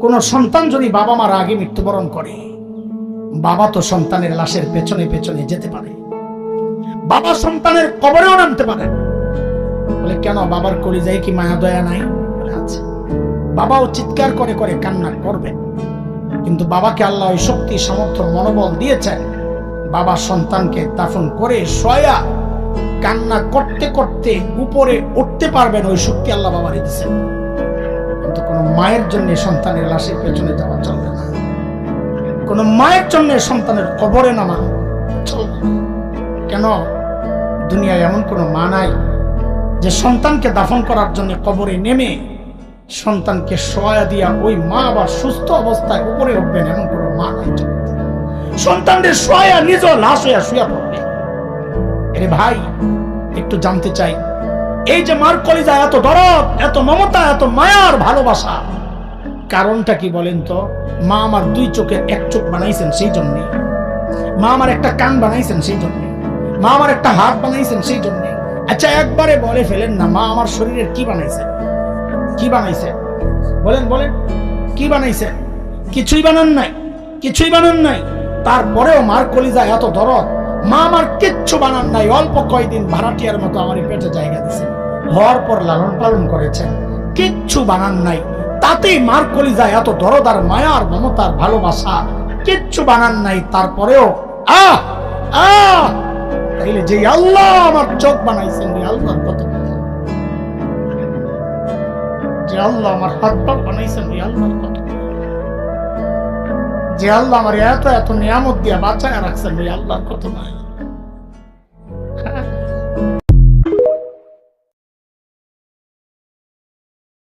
কোন সন্তান যদি বাবা মার আগে মৃত্যুবরণ করে, বাবা তো সন্তানের লাশের পেছনে পেছনে যেতে পারে, বাবা সন্তানের কবরেও নামতে পারে। বলে কেন, বাবার কলিজায় কি মায়া দয়া নাই? বলে আছে। বাবাও চিৎকার করে করে কান্না করবে, কিন্তু বাবাকে আল্লাহ ওই শক্তি, সামর্থ্য, মনোবল দিয়েছেন। বাবা সন্তানকে দাফন করে শোয়া কান্না করতে করতে উপরে উঠতে পারবেন, ওই শক্তি আল্লাহ বাবারে দিয়েছেন। কিন্তু কোন মায়ের জন্য সন্তানের লাশের পেছনে যাওয়া চলবে না, কোন মায়ের জন্য সন্তানের কবরে নামা চলবে না। কেন, দুনিয়ায় এমন কোন মা নাই যে সন্তানকে দাফন করার জন্য কবরে নেমে সন্তানকে শোয়া দিয়া ওই মা আবার সুস্থ অবস্থায় উপরে উঠবেন, এমন কোন মা নাই। সন্তানদের শোয়া নিজ লাশ হইয়া শুয়া পড়বে। আরে ভাই, একটু জানতে চাই, এই যে মার কলিজা এত দরদ, এত মমতা, এত মায়ার ভালোবাসা, কারণটা কি বলেন তো? মা আমার দুই চোখের এক চোখ বানাইছেন সেই জন্যে, মা আমার একটা কান বানাইছেন সেই জন্যে, মা আমার একটা হাত বানাইছেন সেই জন্যে। আচ্ছা একবারে বলে ফেলেন না, মা আমার শরীরের কি বানাইছেন? কি বানাইছেন বলেন, বলেন কি বানাইছেন? কিছুই বানান নাই, কিছুই বানান নাই। তারপরেও মার কলিজা এত দরদ, মা আমার কিচ্ছু বানান নাই, অল্প কয়দিন ভাড়াটিয়ার মতো আমার পেটে জায়গা দিয়েছেন, হওয়ার পর লালন পালন করেছেন, কিচ্ছু বানান নাই। তাতেই মার কলিজা এত দরদ আর মায়ার মমতার ভালোবাসা, কিচ্ছু বানান নাই। তারপরেও তাইলে যে আল্লাহ আমার চোখ বানাইছেন, আল্লাহর কত কথা, যে আল্লাহ আমার হাত পা বানাইছেন, আল্লাহর কত, যে আল্লাহ আমার এত এত নিয়ামত দিয়া বাঁচায় রাখছেন, আল্লাহর কত মায়া।